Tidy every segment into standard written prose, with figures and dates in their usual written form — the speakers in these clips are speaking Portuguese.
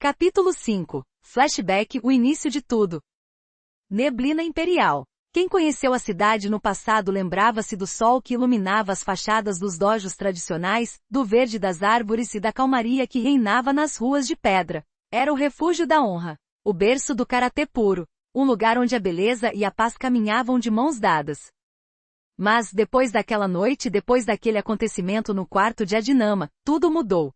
Capítulo 5. Flashback, o início de tudo. Neblina imperial. Quem conheceu a cidade no passado lembrava-se do sol que iluminava as fachadas dos dojos tradicionais, do verde das árvores e da calmaria que reinava nas ruas de pedra. Era o refúgio da honra. O berço do karatê puro. Um lugar onde a beleza e a paz caminhavam de mãos dadas. Mas, depois daquela noite, depois daquele acontecimento no quarto de Adinama, tudo mudou.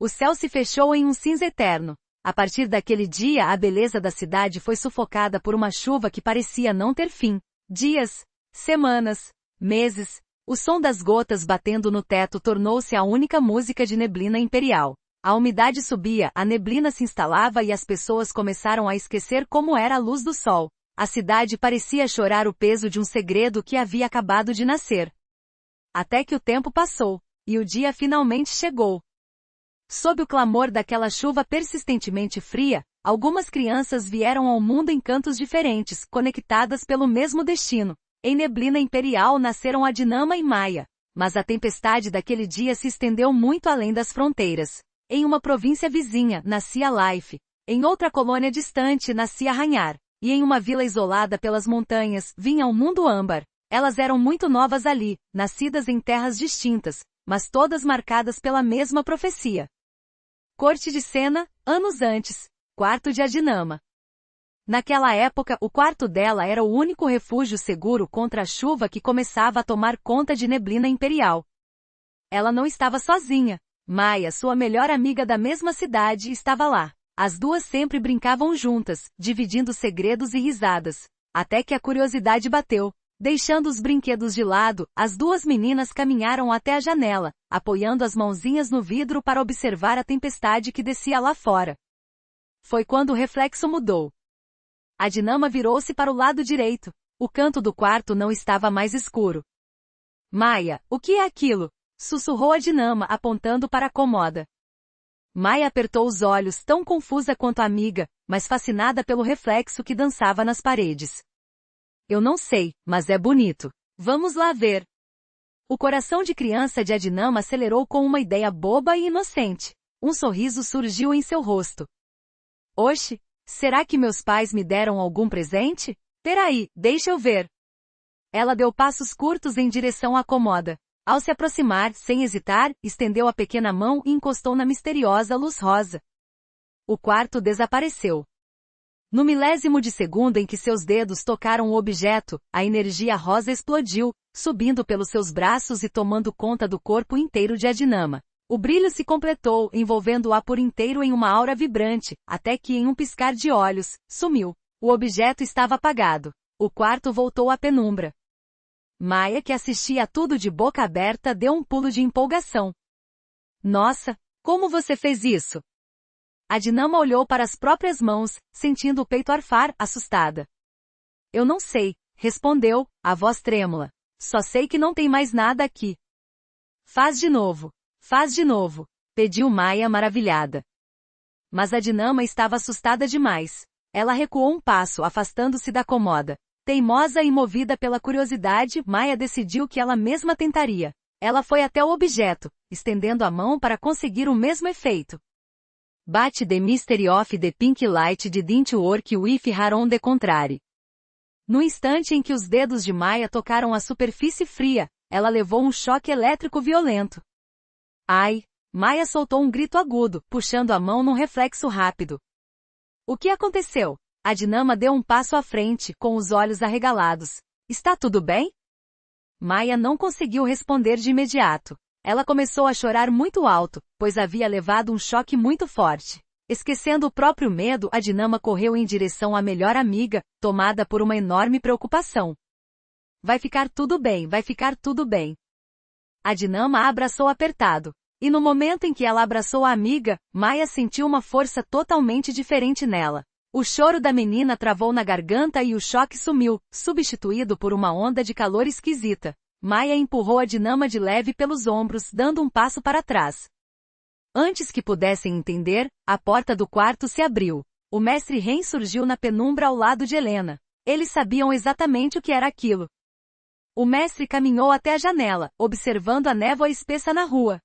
O céu se fechou em um cinza eterno. A partir daquele dia a beleza da cidade foi sufocada por uma chuva que parecia não ter fim. Dias, semanas, meses, o som das gotas batendo no teto tornou-se a única música de neblina imperial. A umidade subia, a neblina se instalava e as pessoas começaram a esquecer como era a luz do sol. A cidade parecia chorar o peso de um segredo que havia acabado de nascer. Até que o tempo passou, e o dia finalmente chegou. Sob o clamor daquela chuva persistentemente fria, algumas crianças vieram ao mundo em cantos diferentes, conectadas pelo mesmo destino. Em neblina imperial nasceram Adinama e Maia. Mas a tempestade daquele dia se estendeu muito além das fronteiras. Em uma província vizinha, nascia Life. Em outra colônia distante, nascia Ranhar. E em uma vila isolada pelas montanhas, vinha o mundo âmbar. Elas eram muito novas ali, nascidas em terras distintas, mas todas marcadas pela mesma profecia. Corte de Cena, anos antes. Quarto de Adinama. Naquela época, o quarto dela era o único refúgio seguro contra a chuva que começava a tomar conta de neblina imperial. Ela não estava sozinha. Maia, sua melhor amiga da mesma cidade, estava lá. As duas sempre brincavam juntas, dividindo segredos e risadas. Até que a curiosidade bateu. Deixando os brinquedos de lado, as duas meninas caminharam até a janela, apoiando as mãozinhas no vidro para observar a tempestade que descia lá fora. Foi quando o reflexo mudou. Adinama virou-se para o lado direito. O canto do quarto não estava mais escuro. Maia, o que é aquilo? Sussurrou Adinama, apontando para a cômoda. Maia apertou os olhos, tão confusa quanto a amiga, mas fascinada pelo reflexo que dançava nas paredes. Eu não sei, mas é bonito. Vamos lá ver. O coração de criança de Adinama acelerou com uma ideia boba e inocente. Um sorriso surgiu em seu rosto. Oxe, será que meus pais me deram algum presente? Peraí, deixa eu ver. Ela deu passos curtos em direção à cômoda. Ao se aproximar, sem hesitar, estendeu a pequena mão e encostou na misteriosa luz rosa. O quarto desapareceu. No milésimo de segundo em que seus dedos tocaram o objeto, a energia rosa explodiu, subindo pelos seus braços e tomando conta do corpo inteiro de Adinama. O brilho se completou, envolvendo-a por inteiro em uma aura vibrante, até que em um piscar de olhos, sumiu. O objeto estava apagado. O quarto voltou à penumbra. Maia, que assistia a tudo de boca aberta, deu um pulo de empolgação. Nossa, como você fez isso? Adinama olhou para as próprias mãos, sentindo o peito arfar, assustada. Eu não sei, respondeu, a voz trêmula. Só sei que não tem mais nada aqui. Faz de novo, pediu Maia maravilhada. Mas Adinama estava assustada demais. Ela recuou um passo, afastando-se da cômoda. Teimosa e movida pela curiosidade, Maia decidiu que ela mesma tentaria. Ela foi até o objeto, estendendo a mão para conseguir o mesmo efeito. Bate the mystery of the pink light didn't work with her on the contrary. No instante em que os dedos de Maia tocaram a superfície fria, ela levou um choque elétrico violento. Ai! Maia soltou um grito agudo, puxando a mão num reflexo rápido. O que aconteceu? Adinama deu um passo à frente, com os olhos arregalados. Está tudo bem? Maia não conseguiu responder de imediato. Ela começou a chorar muito alto, pois havia levado um choque muito forte. Esquecendo o próprio medo, Adinama correu em direção à melhor amiga, tomada por uma enorme preocupação. Vai ficar tudo bem, vai ficar tudo bem. Adinama a abraçou apertado. E no momento em que ela abraçou a amiga, Maia sentiu uma força totalmente diferente nela. O choro da menina travou na garganta e o choque sumiu, substituído por uma onda de calor esquisita. Maia empurrou Adinama de leve pelos ombros, dando um passo para trás. Antes que pudessem entender, a porta do quarto se abriu. O mestre Ren surgiu na penumbra ao lado de Helena. Eles sabiam exatamente o que era aquilo. O mestre caminhou até a janela, observando a névoa espessa na rua.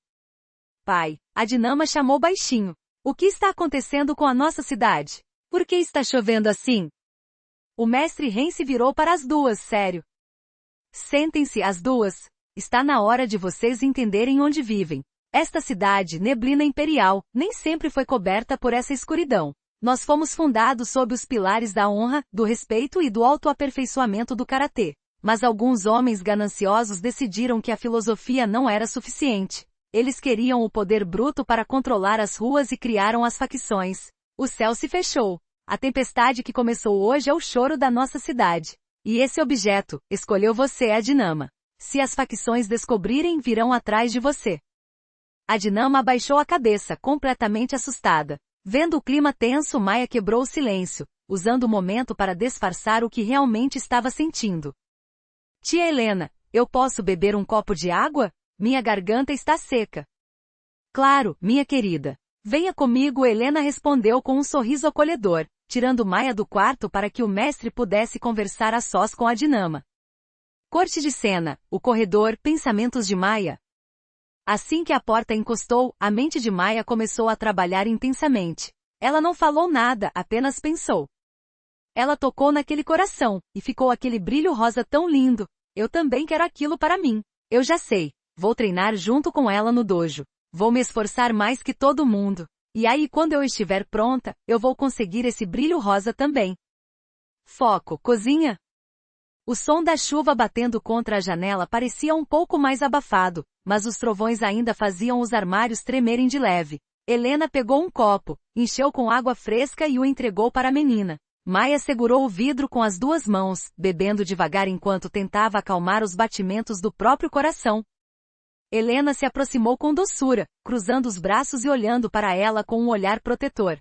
Pai, Adinama chamou baixinho. O que está acontecendo com a nossa cidade? Por que está chovendo assim? O mestre Ren se virou para as duas, sério. Sentem-se, as duas. Está na hora de vocês entenderem onde vivem. Esta cidade, Neblina Imperial, nem sempre foi coberta por essa escuridão. Nós fomos fundados sob os pilares da honra, do respeito e do autoaperfeiçoamento do karatê. Mas alguns homens gananciosos decidiram que a filosofia não era suficiente. Eles queriam o poder bruto para controlar as ruas e criaram as facções. O céu se fechou. A tempestade que começou hoje é o choro da nossa cidade. E esse objeto, escolheu você, a Dinama. Se as facções descobrirem, virão atrás de você. A Dinama abaixou a cabeça, completamente assustada. Vendo o clima tenso, Maia quebrou o silêncio, usando o momento para disfarçar o que realmente estava sentindo. Tia Helena, eu posso beber um copo de água? Minha garganta está seca. Claro, minha querida. Venha comigo, Helena respondeu com um sorriso acolhedor, tirando Maia do quarto para que o mestre pudesse conversar a sós com a Dinama. Corte de cena, o corredor, pensamentos de Maia. Assim que a porta encostou, a mente de Maia começou a trabalhar intensamente. Ela não falou nada, apenas pensou. Ela tocou naquele coração, e ficou aquele brilho rosa tão lindo. Eu também quero aquilo para mim. Eu já sei. Vou treinar junto com ela no dojo. Vou me esforçar mais que todo mundo. E aí quando eu estiver pronta, eu vou conseguir esse brilho rosa também. Foco, cozinha. O som da chuva batendo contra a janela parecia um pouco mais abafado, mas os trovões ainda faziam os armários tremerem de leve. Helena pegou um copo, encheu com água fresca e o entregou para a menina. Maia segurou o vidro com as duas mãos, bebendo devagar enquanto tentava acalmar os batimentos do próprio coração. Helena se aproximou com doçura, cruzando os braços e olhando para ela com um olhar protetor.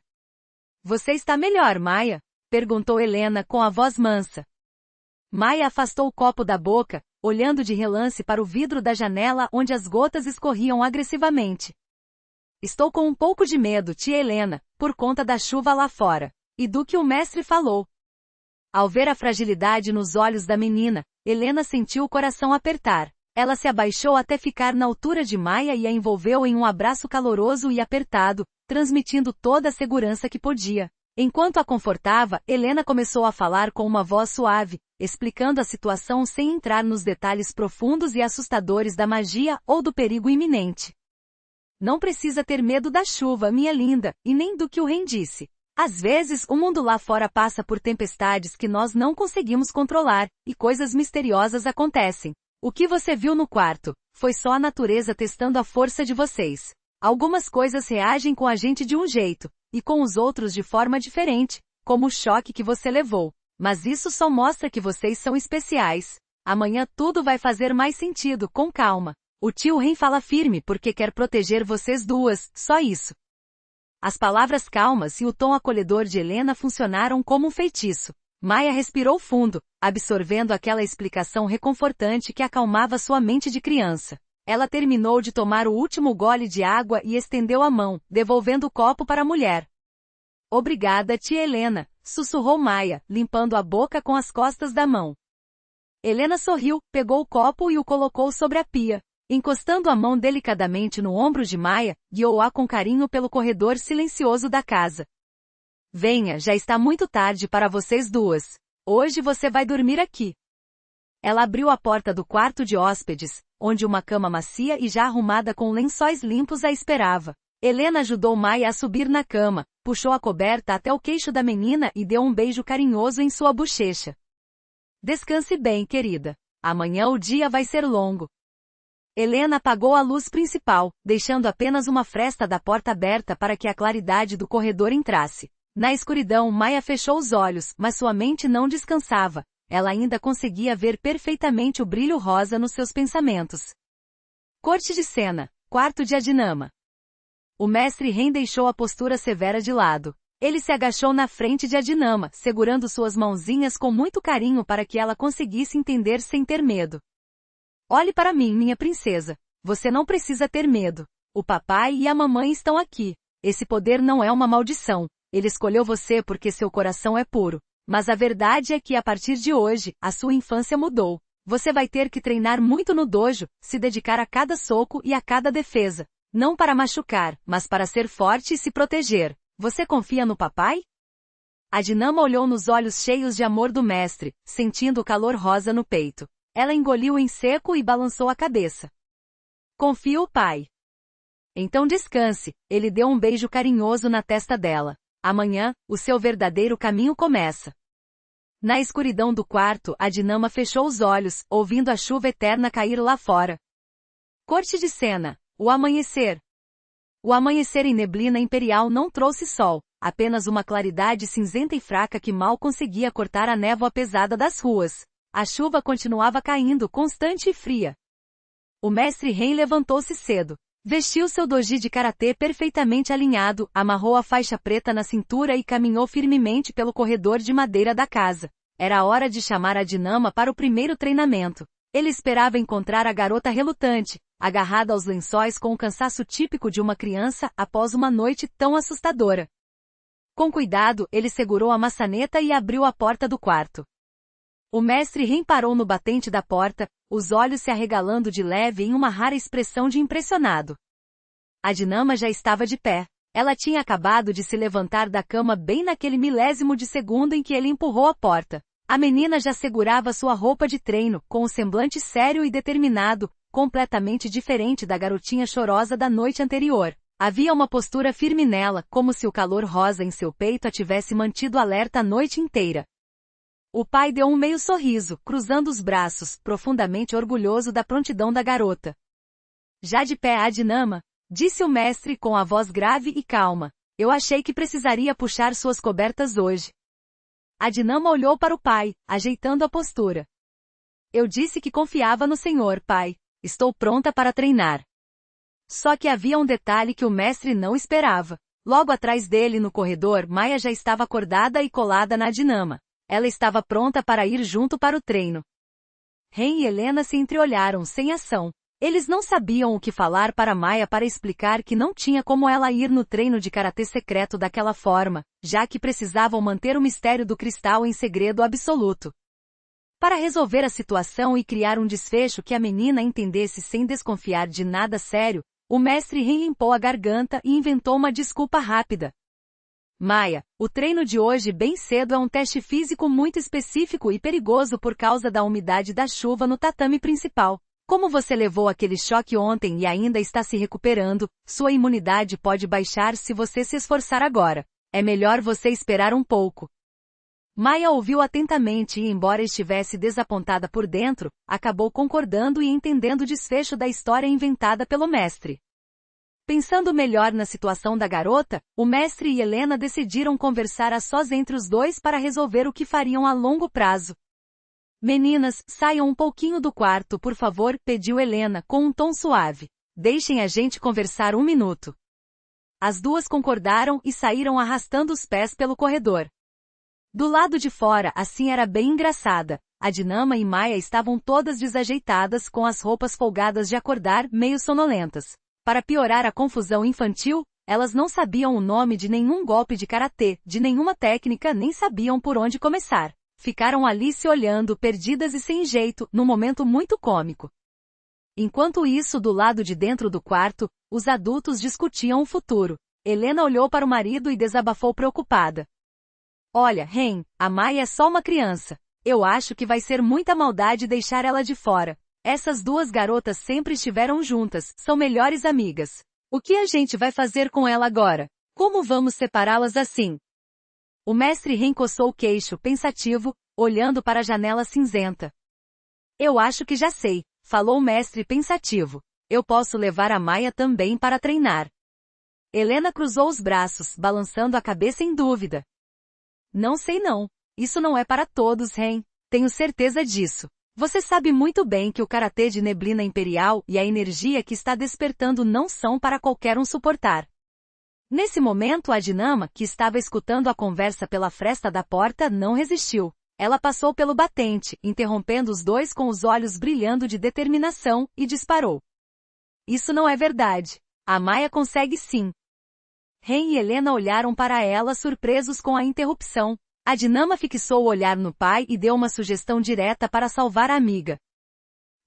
Você está melhor, Maia? Perguntou Helena com a voz mansa. Maia afastou o copo da boca, olhando de relance para o vidro da janela onde as gotas escorriam agressivamente. Estou com um pouco de medo, tia Helena, por conta da chuva lá fora. E do que o mestre falou. Ao ver a fragilidade nos olhos da menina, Helena sentiu o coração apertar. Ela se abaixou até ficar na altura de Maia e a envolveu em um abraço caloroso e apertado, transmitindo toda a segurança que podia. Enquanto a confortava, Helena começou a falar com uma voz suave, explicando a situação sem entrar nos detalhes profundos e assustadores da magia ou do perigo iminente. Não precisa ter medo da chuva, minha linda, e nem do que o Ren disse. Às vezes, o mundo lá fora passa por tempestades que nós não conseguimos controlar, e coisas misteriosas acontecem. O que você viu no quarto foi só a natureza testando a força de vocês. Algumas coisas reagem com a gente de um jeito, e com os outros de forma diferente, como o choque que você levou. Mas isso só mostra que vocês são especiais. Amanhã tudo vai fazer mais sentido, com calma. O tio Ren fala firme porque quer proteger vocês duas, só isso. As palavras calmas e o tom acolhedor de Helena funcionaram como um feitiço. Maia respirou fundo, absorvendo aquela explicação reconfortante que acalmava sua mente de criança. Ela terminou de tomar o último gole de água e estendeu a mão, devolvendo o copo para a mulher. Obrigada, tia Helena, sussurrou Maia, limpando a boca com as costas da mão. Helena sorriu, pegou o copo e o colocou sobre a pia. Encostando a mão delicadamente no ombro de Maia, guiou-a com carinho pelo corredor silencioso da casa. Venha, já está muito tarde para vocês duas. Hoje você vai dormir aqui. Ela abriu a porta do quarto de hóspedes, onde uma cama macia e já arrumada com lençóis limpos a esperava. Helena ajudou Maia a subir na cama, puxou a coberta até o queixo da menina e deu um beijo carinhoso em sua bochecha. Descanse bem, querida. Amanhã o dia vai ser longo. Helena apagou a luz principal, deixando apenas uma fresta da porta aberta para que a claridade do corredor entrasse. Na escuridão, Maia fechou os olhos, mas sua mente não descansava. Ela ainda conseguia ver perfeitamente o brilho rosa nos seus pensamentos. Corte de cena, quarto de Adinama. O mestre Ren deixou a postura severa de lado. Ele se agachou na frente de Adinama, segurando suas mãozinhas com muito carinho para que ela conseguisse entender sem ter medo. Olhe para mim, minha princesa. Você não precisa ter medo. O papai e a mamãe estão aqui. Esse poder não é uma maldição. Ele escolheu você porque seu coração é puro. Mas a verdade é que a partir de hoje, a sua infância mudou. Você vai ter que treinar muito no dojo, se dedicar a cada soco e a cada defesa. Não para machucar, mas para ser forte e se proteger. Você confia no papai? A Dinama olhou nos olhos cheios de amor do mestre, sentindo o calor rosa no peito. Ela engoliu em seco e balançou a cabeça. Confio, pai. Então descanse. Ele deu um beijo carinhoso na testa dela. Amanhã, o seu verdadeiro caminho começa. Na escuridão do quarto, a Dinama fechou os olhos, ouvindo a chuva eterna cair lá fora. Corte de cena. O amanhecer. O amanhecer em neblina imperial não trouxe sol, apenas uma claridade cinzenta e fraca que mal conseguia cortar a névoa pesada das ruas. A chuva continuava caindo, constante e fria. O mestre Ren levantou-se cedo. Vestiu seu doji de karatê perfeitamente alinhado, amarrou a faixa preta na cintura e caminhou firmemente pelo corredor de madeira da casa. Era a hora de chamar a Dinama para o primeiro treinamento. Ele esperava encontrar a garota relutante, agarrada aos lençóis com o cansaço típico de uma criança após uma noite tão assustadora. Com cuidado, ele segurou a maçaneta e abriu a porta do quarto. O mestre Ren parou no batente da porta, os olhos se arregalando de leve em uma rara expressão de impressionado. A Dinama já estava de pé. Ela tinha acabado de se levantar da cama bem naquele milésimo de segundo em que ele empurrou a porta. A menina já segurava sua roupa de treino, com o semblante sério e determinado, completamente diferente da garotinha chorosa da noite anterior. Havia uma postura firme nela, como se o calor rosa em seu peito a tivesse mantido alerta a noite inteira. O pai deu um meio sorriso, cruzando os braços, profundamente orgulhoso da prontidão da garota. Já de pé a Dinama, disse o mestre com a voz grave e calma. Eu achei que precisaria puxar suas cobertas hoje. A Dinama olhou para o pai, ajeitando a postura. Eu disse que confiava no senhor, pai. Estou pronta para treinar. Só que havia um detalhe que o mestre não esperava. Logo atrás dele no corredor, Maia já estava acordada e colada na Dinama. Ela estava pronta para ir junto para o treino. Ren e Helena se entreolharam sem ação. Eles não sabiam o que falar para Maia para explicar que não tinha como ela ir no treino de karatê secreto daquela forma, já que precisavam manter o mistério do cristal em segredo absoluto. Para resolver a situação e criar um desfecho que a menina entendesse sem desconfiar de nada sério, o mestre Ren limpou a garganta e inventou uma desculpa rápida. Maia, o treino de hoje bem cedo é um teste físico muito específico e perigoso por causa da umidade da chuva no tatame principal. Como você levou aquele choque ontem e ainda está se recuperando, sua imunidade pode baixar se você se esforçar agora. É melhor você esperar um pouco. Maia ouviu atentamente e, embora estivesse desapontada por dentro, acabou concordando e entendendo o desfecho da história inventada pelo mestre. Pensando melhor na situação da garota, o mestre e Helena decidiram conversar a sós entre os dois para resolver o que fariam a longo prazo. Meninas, saiam um pouquinho do quarto, por favor, pediu Helena, com um tom suave. Deixem a gente conversar um minuto. As duas concordaram e saíram arrastando os pés pelo corredor. Do lado de fora, a cena era bem engraçada. A Dinama e Maia estavam todas desajeitadas com as roupas folgadas de acordar, meio sonolentas. Para piorar a confusão infantil, elas não sabiam o nome de nenhum golpe de karatê, de nenhuma técnica, nem sabiam por onde começar. Ficaram ali se olhando, perdidas e sem jeito, num momento muito cômico. Enquanto isso, do lado de dentro do quarto, os adultos discutiam o futuro. Helena olhou para o marido e desabafou preocupada. Olha, Ren, a Maia é só uma criança. Eu acho que vai ser muita maldade deixar ela de fora. Essas duas garotas sempre estiveram juntas, são melhores amigas. O que a gente vai fazer com ela agora? Como vamos separá-las assim? O mestre Ren coçou o queixo, pensativo, olhando para a janela cinzenta. Eu acho que já sei, falou o mestre pensativo. Eu posso levar a Maia também para treinar. Helena cruzou os braços, balançando a cabeça em dúvida. Não sei não. Isso não é para todos, Ren. Tenho certeza disso. Você sabe muito bem que o karatê de neblina imperial e a energia que está despertando não são para qualquer um suportar. Nesse momento a Dinama, que estava escutando a conversa pela fresta da porta, não resistiu. Ela passou pelo batente, interrompendo os dois com os olhos brilhando de determinação, e disparou. Isso não é verdade. A Maia consegue sim. Ren e Helena olharam para ela surpresos com a interrupção. A Dinama fixou o olhar no pai e deu uma sugestão direta para salvar a amiga.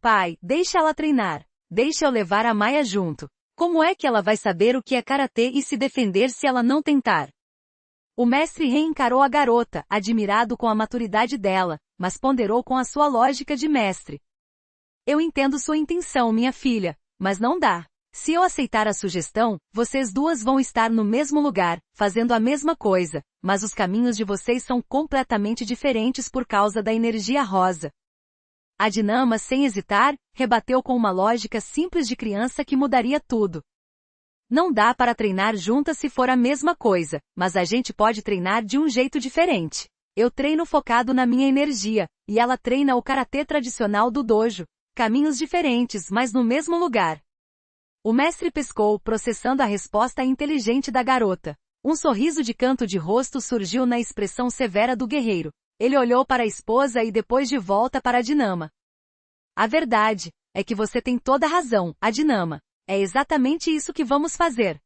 Pai, deixa ela treinar. Deixa eu levar a Maia junto. Como é que ela vai saber o que é karatê e se defender se ela não tentar? O mestre reencarou a garota, admirado com a maturidade dela, mas ponderou com a sua lógica de mestre. Eu entendo sua intenção, minha filha, mas não dá. Se eu aceitar a sugestão, vocês duas vão estar no mesmo lugar, fazendo a mesma coisa, mas os caminhos de vocês são completamente diferentes por causa da energia rosa. A Dinama, sem hesitar, rebateu com uma lógica simples de criança que mudaria tudo. Não dá para treinar juntas se for a mesma coisa, mas a gente pode treinar de um jeito diferente. Eu treino focado na minha energia, e ela treina o karatê tradicional do dojo. Caminhos diferentes, mas no mesmo lugar. O mestre pescou, processando a resposta inteligente da garota. Um sorriso de canto de rosto surgiu na expressão severa do guerreiro. Ele olhou para a esposa e depois de volta para a Dinama. A verdade é que você tem toda a razão, a Dinama. É exatamente isso que vamos fazer.